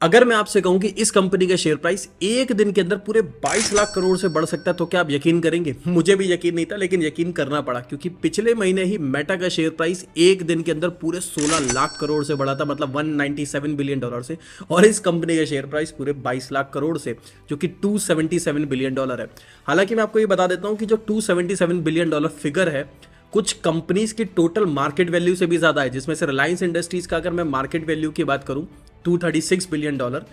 अगर मैं आपसे कहूं कि इस कंपनी का शेयर प्राइस एक दिन के अंदर पूरे 22 लाख करोड़ से बढ़ सकता है तो क्या आप यकीन करेंगे? मुझे भी यकीन नहीं था, लेकिन यकीन करना पड़ा क्योंकि पिछले महीने ही मेटा का शेयर प्राइस एक दिन के अंदर पूरे 16 लाख करोड़ से बढ़ा था, मतलब 197 बिलियन डॉलर से। और इस कंपनी का शेयर प्राइस पूरे 22 लाख करोड़ से, जो कि 277 बिलियन डॉलर है। हालांकि मैं आपको ये बता देता हूं कि जो 277 बिलियन डॉलर फिगर है कुछ कंपनीज की टोटल मार्केट वैल्यू से भी ज्यादा है, जिसमें से रिलायंस इंडस्ट्रीज का अगर मैं मार्केट वैल्यू की बात करूं 236 billion dollar,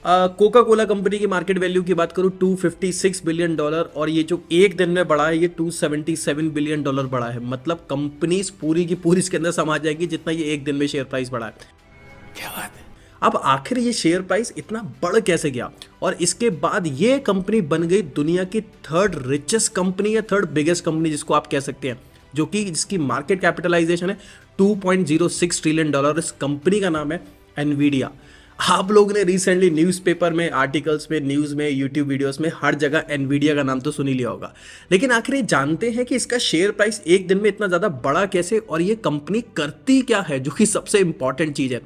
Coca Cola company की मार्केट वैल्यू की बात करूं 256 बिलियन डॉलर, और ये जो एक दिन में बढ़ा है ये 277 बिलियन डॉलर बढ़ा है। मतलब कंपनीज पूरी की पूरी इसके अंदर समा जाएगी जितना ये एक दिन में शेयर प्राइस बढ़ा है। क्या बात है। अब आखिर ये शेयर प्राइस इतना बढ़ कैसे गया, और इसके बाद ये कंपनी बन गई दुनिया की थर्ड रिचेस्ट कंपनी या थर्ड बिगेस्ट कंपनी जिसको आप कह सकते हैं, जो कि जिसकी मार्केट कैपिटलाइजेशन है 2.06 ट्रिलियन डॉलर। इस कंपनी का नाम है एनवीडिया। आप लोगों ने रिसेंटली न्यूज़पेपर में, आर्टिकल्स में, न्यूज़ में, यूट्यूब वीडियोस में हर जगह एनवीडिया का नाम तो सुन ही लिया होगा, लेकिन आखिर ये जानते हैं कि इसका शेयर प्राइस एक दिन में इतना ज़्यादा बढ़ा कैसे और ये कंपनी करती क्या है, जो कि सबसे इंपॉर्टेंट चीज़ है।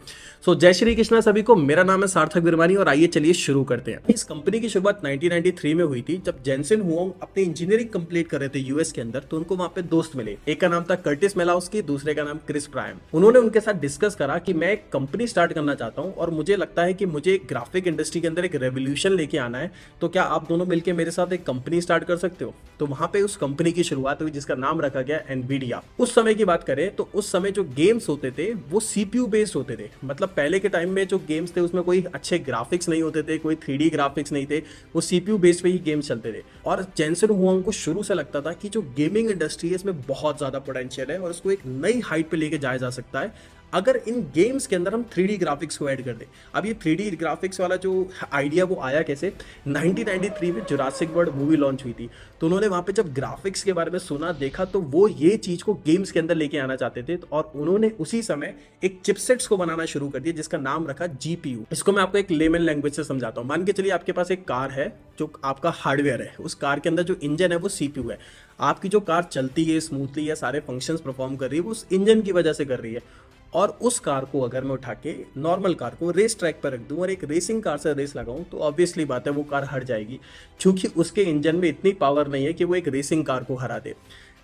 सो जय श्री कृष्णा सभी को, मेरा नाम है सार्थक विरमानी और आइए चलिए शुरू करते हैं। इस कंपनी की शुरुआत 1993 में हुई थी, जब जेनसेन हुआंग अपनी इंजीनियरिंग कंप्लीट कर रहे थे यूएस के अंदर। तो उनको वहां पे दोस्त मिले, एक का नाम था कर्टिस मेलाउस्की, दूसरे का नाम क्रिस प्रायम। उन्होंने उनके साथ डिस्कस करा कि मैं एक कंपनी स्टार्ट करना चाहता हूं और मुझे लगता है कि मुझे ग्राफिक इंडस्ट्री के अंदर एक रेवोल्यूशन लेके आना है, तो क्या आप दोनों मिलकर मेरे साथ एक कंपनी स्टार्ट कर सकते हो? तो वहां पे उस कंपनी की शुरुआत हुई जिसका नाम रखा गया एनवीडिया। उस समय की बात करें तो उस समय जो गेम्स होते थे वो सीपीयू बेस्ड होते थे। मतलब पहले के टाइम में जो गेम्स थे उसमें कोई अच्छे ग्राफिक्स नहीं होते थे, कोई 3D ग्राफिक्स नहीं थे, वो सीपीयू बेस्ड पे ही गेम्स चलते थे। और जेनसेन हुआंग को शुरू से लगता था कि जो गेमिंग इंडस्ट्री है इसमें बहुत ज्यादा पोटेंशियल है और इसको एक नई हाइट पे लेके जाया जा सकता है अगर इन गेम्स के अंदर हम 3D ग्राफिक्स को ऐड कर दें। अब ये 3D ग्राफिक्स वाला जो आइडिया वो आया कैसे, 1993 में जुरासिक वर्ल्ड मूवी लॉन्च हुई थी, तो उन्होंने वहाँ पे जब ग्राफिक्स के बारे में सुना, देखा, तो वो ये चीज़ को गेम्स के अंदर लेके आना चाहते थे। और उन्होंने उसी समय एक चिपसेट्स को बनाना शुरू कर दिया जिसका नाम रखा जीपीयू। इसको मैं आपको एक लेमन लैंग्वेज से समझाता हूँ। मान के चलिए आपके पास एक कार है जो आपका हार्डवेयर है, उस कार के अंदर जो इंजन है वो सीपीयू है। आपकी जो कार चलती है स्मूथली या सारे फंक्शंस परफॉर्म कर रही है वो उस इंजन की वजह से कर रही है। और उस कार को अगर मैं उठा के नॉर्मल कार को रेस ट्रैक पर रख दूं और एक रेसिंग कार से रेस लगाऊं तो ऑब्वियसली बात है वो कार हार जाएगी, क्योंकि उसके इंजन में इतनी पावर नहीं है कि वो एक रेसिंग कार को हरा दे।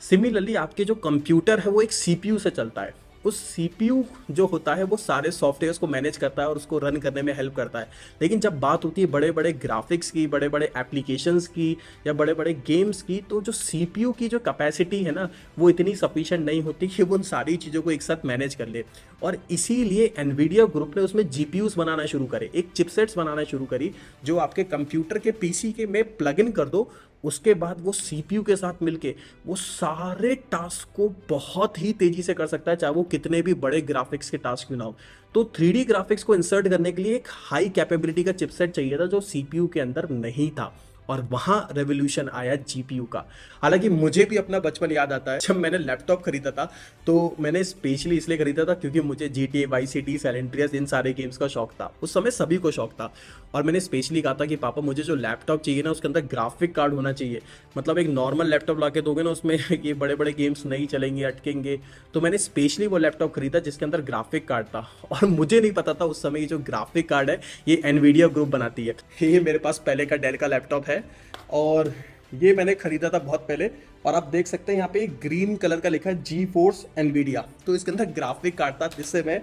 सिमिलरली आपके जो कंप्यूटर है वो एक सीपीयू से चलता है। उस सीपीयू जो होता है वो सारे सॉफ्टवेयर्स को मैनेज करता है और उसको रन करने में हेल्प करता है। लेकिन जब बात होती है बड़े बड़े ग्राफिक्स की, बड़े बड़े एप्लीकेशंस की या बड़े बड़े गेम्स की, तो जो सीपीयू की जो कैपेसिटी है ना वो इतनी सफिशिएंट नहीं होती कि वो उन सारी चीज़ों को एक साथ मैनेज कर ले। और इसीलिए एनवीडिया ग्रुप ने उसमें जीपीयूज बनाना शुरू करे, एक चिपसेट्स बनाना शुरू करी जो आपके कंप्यूटर के पीसी के में प्लग इन कर दो। उसके बाद वो सीपीयू के साथ मिलके वो सारे टास्क को बहुत ही तेजी से कर सकता है, चाहे वो कितने भी बड़े ग्राफिक्स के टास्क भी ना हो। तो 3D ग्राफिक्स को इंसर्ट करने के लिए एक हाई कैपेबिलिटी का चिपसेट चाहिए था जो सीपीयू के अंदर नहीं था, और वहां रेवोल्यूशन आया जीपीयू का। हालांकि मुझे भी अपना बचपन याद आता है, जब मैंने लैपटॉप खरीदा था तो मैंने स्पेशली इसलिए खरीदा था क्योंकि मुझे GTA, Vice City, San Andreas इन सारे गेम्स का शौक था। उस समय सभी को शौक था और मैंने स्पेशली कहा था कि पापा मुझे जो लैपटॉप चाहिए ना उसके अंदर ग्राफिक कार्ड होना चाहिए। मतलब एक नॉर्मल लैपटॉप ला के दोगे ना उसमें ये बड़े बड़े गेम्स नहीं चलेंगे, अटकेंगे। तो मैंने स्पेशली वो लैपटॉप खरीदा जिसके अंदर ग्राफिक कार्ड था, और मुझे नहीं पता था उस समय ये जो ग्राफिक कार्ड है ये एनवीडिया ग्रुप बनाती है। ये मेरे पास पहले का डेल का लैपटॉप है और ये मैंने खरीदा था बहुत पहले। और आप देख सकते हैं यहाँ पे एक ग्रीन कलर का लिखा है जी फोर्स एनवीडिया। तो इसके अंदर ग्राफिक कार्ड था जिससे मैं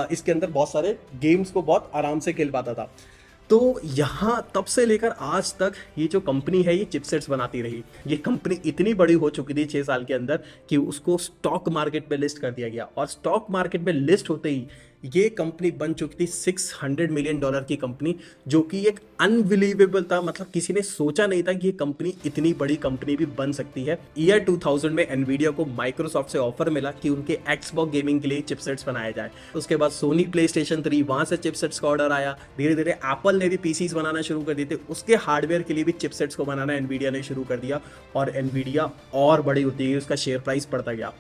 इसके अंदर बहुत सारे गेम्स को बहुत आराम से खेल पाता था। तो यहाँ तब से लेकर आज तक ये जो कंपनी है ये चिपसेट्स बनाती रही। ये कंपनी इतनी बड़ी हो चुकी थी 6 साल के अंदर कि उसको स्टॉक मार्केट पे लिस्ट कर दिया गया, और स्टॉक मार्केट पे लिस्ट होते ही ये कंपनी बन चुकी थी 600 मिलियन डॉलर की कंपनी, जो कि एक अनबिलीवेबल था। मतलब किसी ने सोचा नहीं था कि ये कंपनी इतनी बड़ी कंपनी भी बन सकती है। ईयर 2000 में एनवीडिया को माइक्रोसॉफ्ट से ऑफर मिला कि उनके एक्सबॉक्स गेमिंग के लिए चिपसेट्स बनाया जाए। उसके बाद सोनी प्लेस्टेशन 3 वहां से चिपसेट्स का ऑर्डर आया। धीरे धीरे एप्पल ने भी पीसीज बनाना शुरू कर दिए थे, उसके हार्डवेयर के लिए भी चिपसेट्स को बनाना एनवीडिया ने शुरू कर दिया और एनवीडिया और बड़ी होती गई, उसका शेयर प्राइस बढ़ता गया।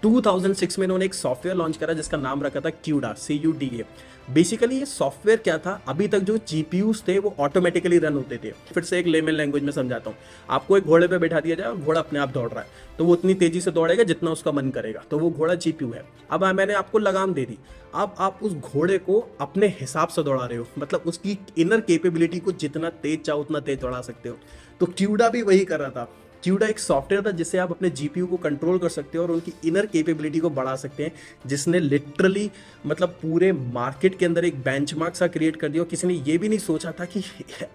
2006 में इन्होंने एक सॉफ्टवेयर लॉन्च करा जिसका नाम रखा था क्यूडा, CUDA। बेसिकली ये सॉफ्टवेयर क्या था, अभी तक जो जीपीयूज थे वो ऑटोमेटिकली रन होते थे। फिर से एक लेमन लैंग्वेज में समझाता हूँ, आपको एक घोड़े पे बैठा दिया जाए और घोड़ा अपने आप दौड़ रहा है, तो वो उतनी तेजी से दौड़ेगा जितना उसका मन करेगा, तो वो घोड़ा जीपीयू है। अब मैंने आपको लगाम दे दी, अब आप उस घोड़े को अपने हिसाब से दौड़ा रहे हो, मतलब उसकी इनर कैपेबिलिटी को जितना तेज चाहो उतना तेज दौड़ा सकते हो। तो क्यूडा भी वही कर रहा था। क्यूडा एक सॉफ्टवेयर था जिससे आप अपने जीपीयू को कंट्रोल कर सकते हो और उनकी इनर कैपेबिलिटी को बढ़ा सकते हैं, जिसने लिटरली मतलब पूरे मार्केट के अंदर एक बेंचमार्क सा क्रिएट कर दिया। किसी ने ये भी नहीं सोचा था कि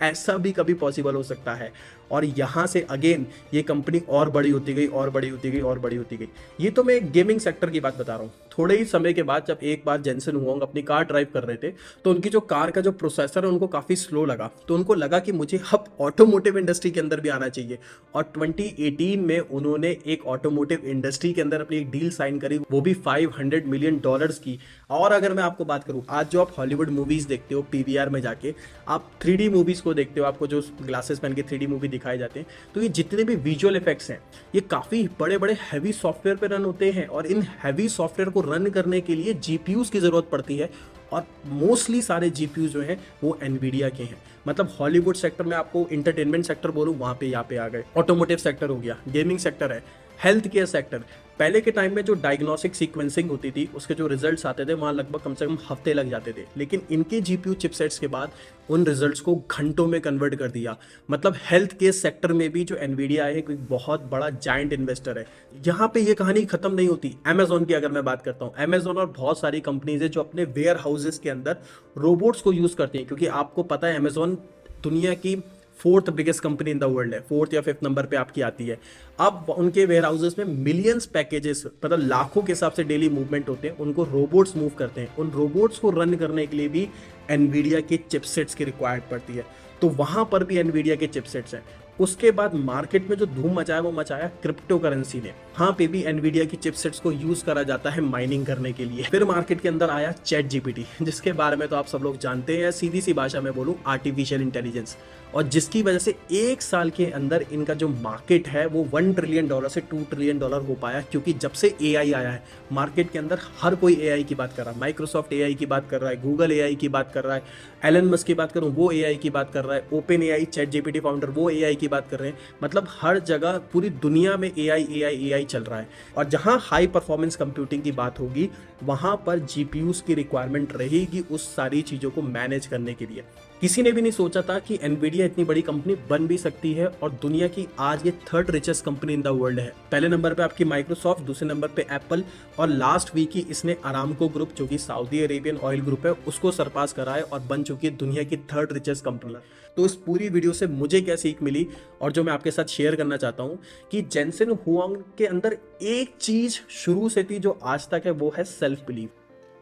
ऐसा भी कभी पॉसिबल हो सकता है। और यहाँ से अगेन ये कंपनी और बड़ी होती गई और बड़ी होती गई और बड़ी होती गई। ये तो मैं गेमिंग सेक्टर की बात बता रहा हूँ। थोड़े ही समय के बाद जब एक बार जेनसन हुआंग अपनी कार ड्राइव कर रहे थे, तो उनकी जो कार का जो प्रोसेसर है उनको काफ़ी स्लो लगा, तो उनको लगा कि मुझे अब ऑटोमोटिव इंडस्ट्री के अंदर भी आना चाहिए। और 2018 में उन्होंने एक ऑटोमोटिव इंडस्ट्री के अंदर अपनी एक डील साइन करी, वो भी $500 मिलियन की। और अगर मैं आपको बात करूं, आज जो आप हॉलीवुड मूवीज देखते हो पीवीआर में जाके, आप 3D मूवीज को देखते हो, आपको जो ग्लासेस पहन के 3D मूवी दिखाए जाते हैं, तो ये जितने भी विजुअल इफेक्ट्स हैं ये काफ़ी बड़े बड़े हैवी सॉफ्टवेयर पे रन होते हैं। और इन हैवी सॉफ्टवेयर को रन करने के लिए जीपीयूज की ज़रूरत पड़ती है। और मोस्टली सारे जीपीयू जो हैं वो एनवीडिया के हैं। मतलब हॉलीवुड सेक्टर में आपको इंटरटेनमेंट सेक्टर बोलूँ, वहाँ पे यहाँ पे आ गए। ऑटोमोटिव सेक्टर हो गया, गेमिंग सेक्टर है, हेल्थ केयर सेक्टर। पहले के टाइम में जो डायग्नोस्टिक सीक्वेंसिंग होती थी उसके जो रिजल्ट्स आते थे वहाँ लगभग कम से कम हफ्ते लग जाते थे, लेकिन इनके जीपीयू चिपसेट्स के बाद उन रिजल्ट्स को घंटों में कन्वर्ट कर दिया। मतलब हेल्थ केयर सेक्टर में भी जो एनवीडिया है एक बहुत बड़ा जायंट इन्वेस्टर है। यहाँ पे ये कहानी खत्म नहीं होती। अमेजोन की अगर मैं बात करता हूँ, अमेजोन और बहुत सारी कंपनीज है जो अपने वेयर हाउसेज के अंदर रोबोट्स को यूज़ करती हैं, क्योंकि आपको पता है अमेजोन दुनिया की 4th biggest company in the world है, 4th या 5th नंबर पे आपकी आती है। अब उनके वेयर हाउसेस में मिलियंस पैकेजेस, मतलब लाखों के हिसाब से डेली मूवमेंट होते हैं, उनको रोबोट्स मूव करते हैं। उन रोबोट्स को रन करने के लिए भी एनवीडिया के चिपसेट्स की रिक्वायर्ड पड़ती है, तो वहां पर भी एनवीडिया के चिपसेट्स हैं। उसके बाद मार्केट में जो धूम मचाया वो मचाया क्रिप्टो करेंसी ने। हाँ पे भी एनवीडिया की चिपसेट्स को यूज करा जाता है माइनिंग करने के लिए। फिर मार्केट के अंदर आया चैट जीपीटी, जिसके बारे में तो आप सब लोग जानते हैं, सीधी सी भाषा में बोलूं आर्टिफिशियल इंटेलिजेंस, और जिसकी वजह से एक साल के अंदर इनका जो मार्केट है वो $1 ट्रिलियन से $2 ट्रिलियन हो पाया। क्योंकि जब से एआई आया है मार्केट के अंदर, हर कोई एआई की बात कर रहा है। माइक्रोसॉफ्ट एआई की बात कर रहा है, गूगल एआई की बात कर रहा है, एलन मस्क की बात करूं वो एआई की बात कर रहा है, open AI chat GPT founder वो एआई की बात कर रहे हैं। मतलब हर जगह पूरी दुनिया में एआई चल रहा है। और जहां हाई परफॉर्मेंस कंप्यूटिंग की बात होगी वहां पर जीपीयूज की रिक्वायरमेंट रहेगी उस सारी चीजों को मैनेज करने के लिए। किसी ने भी नहीं सोचा था कि एनवीडिया इतनी बड़ी कंपनी बन भी सकती है, और दुनिया की आज ये 3rd richest company in the world है। पहले नंबर पे आपकी माइक्रोसॉफ्ट, दूसरे नंबर पे एप्पल, और लास्ट वीक ही इसने अरामको ग्रुप जो कि सऊदी अरेबियन ऑयल ग्रुप है उसको सरपास करा है और बन चुकी है दुनिया की 3rd रिचेस्ट कंपनी। तो इस पूरी वीडियो से मुझे क्या सीख मिली और जो मैं आपके साथ शेयर करना चाहता हूँ कि जेनसन हुआंग के अंदर एक चीज शुरू से थी जो आज तक है, वो है self believe.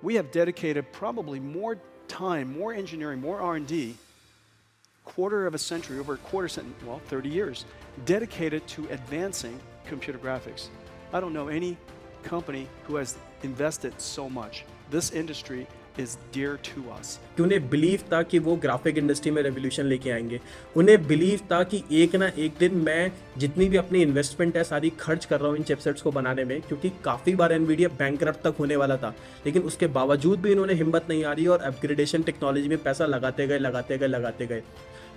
We have dedicated probably more time, more engineering, more R&D, quarter of a century, over a quarter century, well, 30 years, dedicated to advancing computer graphics. I don't know any company who has invested so much. This industry is dear to us. कि उन्हें believe था कि वो graphic industry में revolution लेके आएंगे। उन्हें believe था कि एक ना एक दिन मैं जितनी भी अपनी इन्वेस्टमेंट है सारी खर्च कर रहा हूँ इन चिपसेट्स को बनाने में, क्योंकि काफ़ी बार एनवीडिया बैंकरप्ट तक होने वाला था, लेकिन उसके बावजूद भी इन्होंने हिम्मत नहीं आ रही और अपग्रेडेशन टेक्नोलॉजी में पैसा लगाते गए।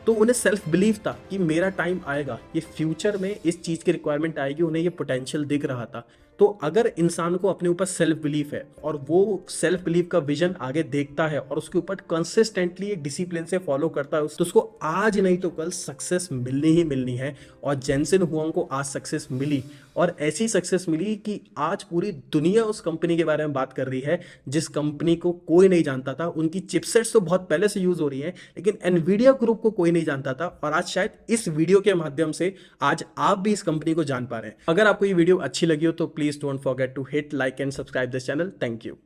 तो उन्हें सेल्फ बिलीव था कि मेरा टाइम आएगा, ये फ्यूचर में इस चीज़ की रिक्वायरमेंट आएगी, उन्हें ये पोटेंशियल दिख रहा था। तो अगर इंसान को अपने ऊपर सेल्फ बिलीफ है और वो सेल्फ बिलीफ का विजन आगे देखता है और उसके ऊपर कंसिस्टेंटली एक डिसिप्लिन से फॉलो करता है, तो उसको आज नहीं तो कल सक्सेस मिलनी ही मिलनी है। और जेनसन हुआंग को आज सक्सेस मिली, और ऐसी सक्सेस मिली कि आज पूरी दुनिया उस कंपनी के बारे में बात कर रही है जिस कंपनी को कोई नहीं जानता था। उनकी चिपसेट्स तो बहुत पहले से यूज हो रही हैं, लेकिन एनवीडिया ग्रुप को कोई नहीं जानता था, और आज शायद इस वीडियो के माध्यम से आज आप भी इस कंपनी को जान पा रहे हैं। अगर आपको ये वीडियो अच्छी लगी हो तो please don't forget to hit like and subscribe this channel. Thank you.